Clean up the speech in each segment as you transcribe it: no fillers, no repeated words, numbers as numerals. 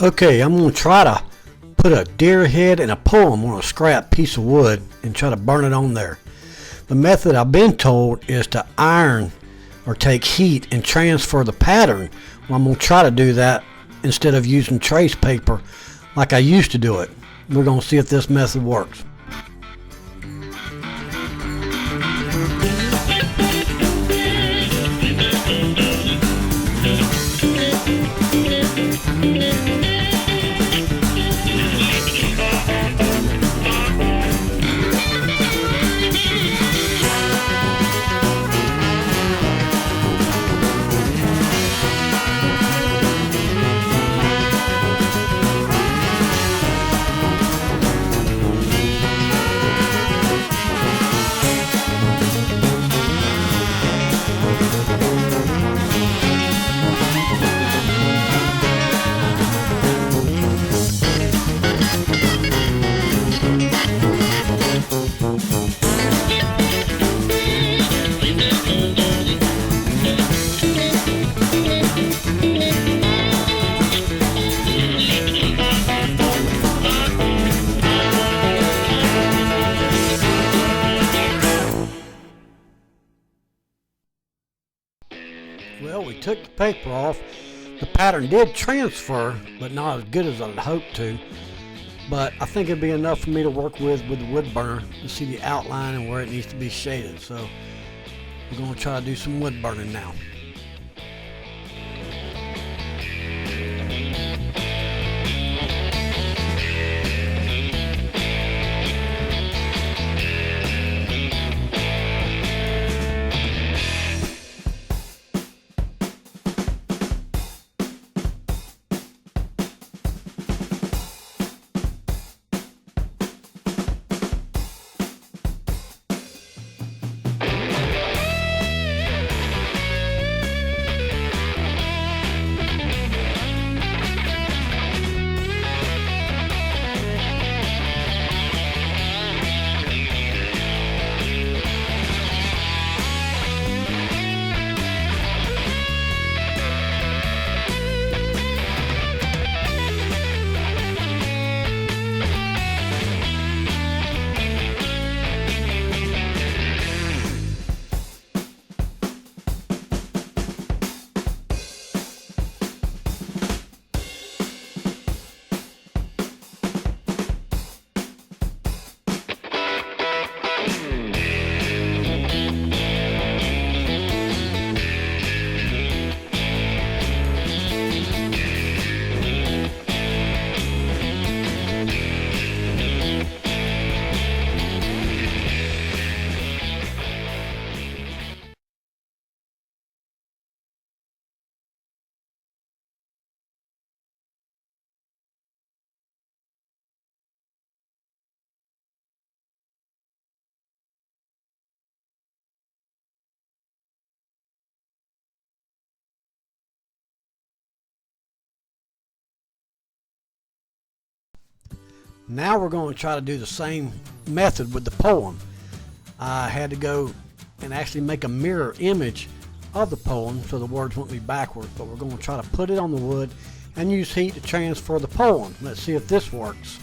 Okay, I'm going to try to put a deer head and a poem on a scrap piece of wood and try to burn it on there. The method I've been told is to iron or take heat and transfer the pattern. Well, I'm going to try to do that instead of using trace paper like I used to do it. We're going to see if this method works. Well, we took the paper off. The pattern did transfer, but not as good as I'd hoped to. But I think it'd be enough for me to work with the wood burner to see the outline and where it needs to be shaded. So we're going to try to do some wood burning now. Now we're going to try to do the same method with the poem. I had to go and actually make a mirror image of the poem so the words won't be backwards, but we're going to try to put it on the wood and use heat to transfer the poem. Let's see if this works.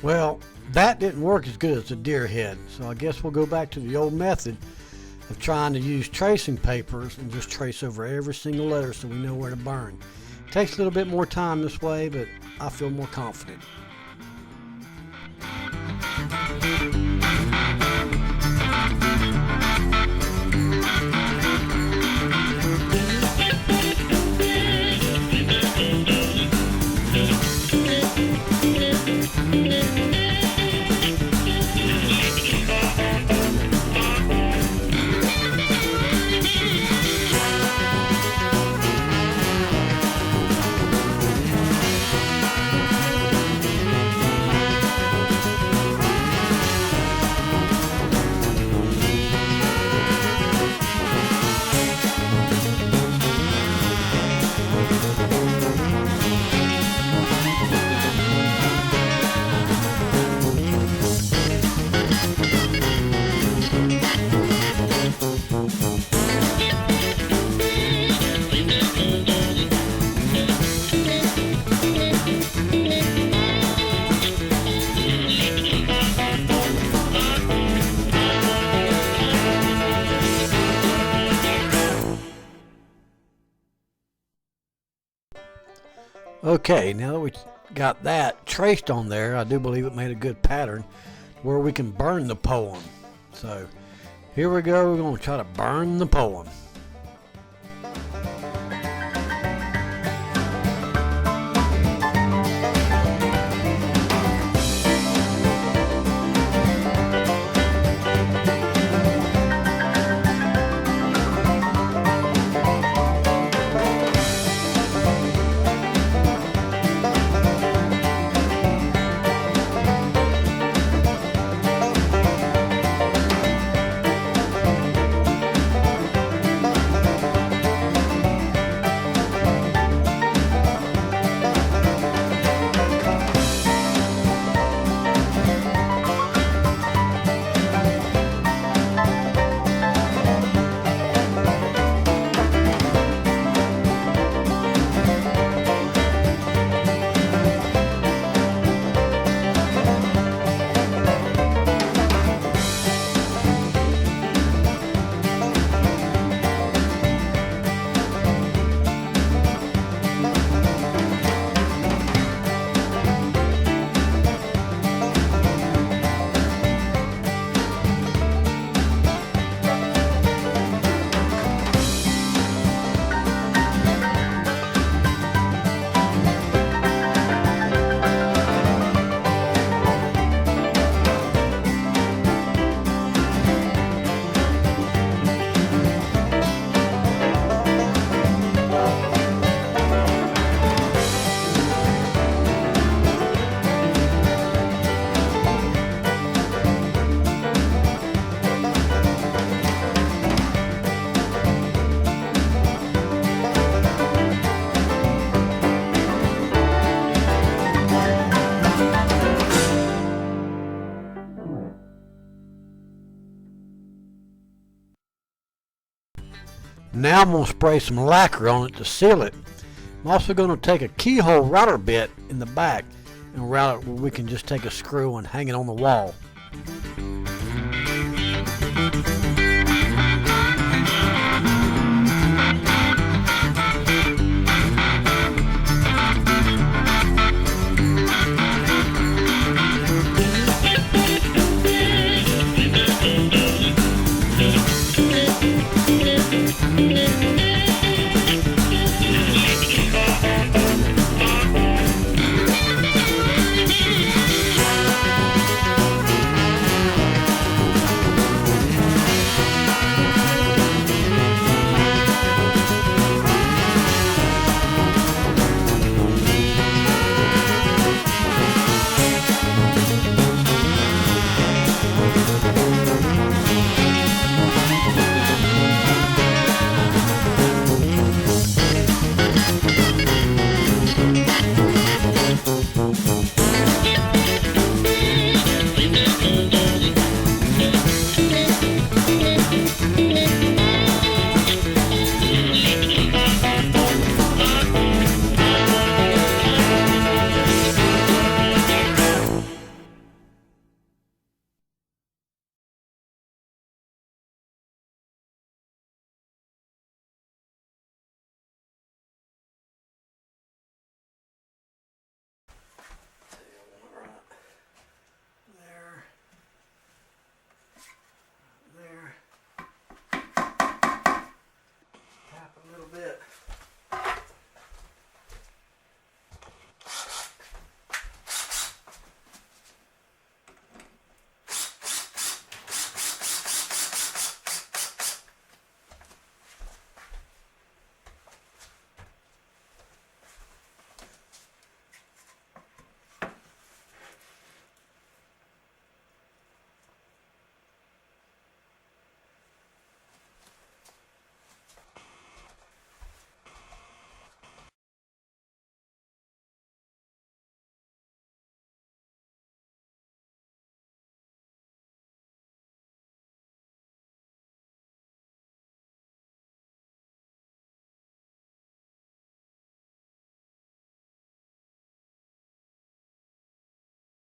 Well, that didn't work as good as the deer head, so I guess we'll go back to the old method of trying to use tracing papers and just trace over every single letter so we know where to burn. It takes a little bit more time this way, but I feel more confident. Okay, now that we got that traced on there, I do believe it made a good pattern where we can burn the poem. So here we go, we're going to try to burn the poem. Now I'm going to spray some lacquer on it to seal it. I'm also going to take a keyhole router bit in the back and route it where we can just take a screw and hang it on the wall.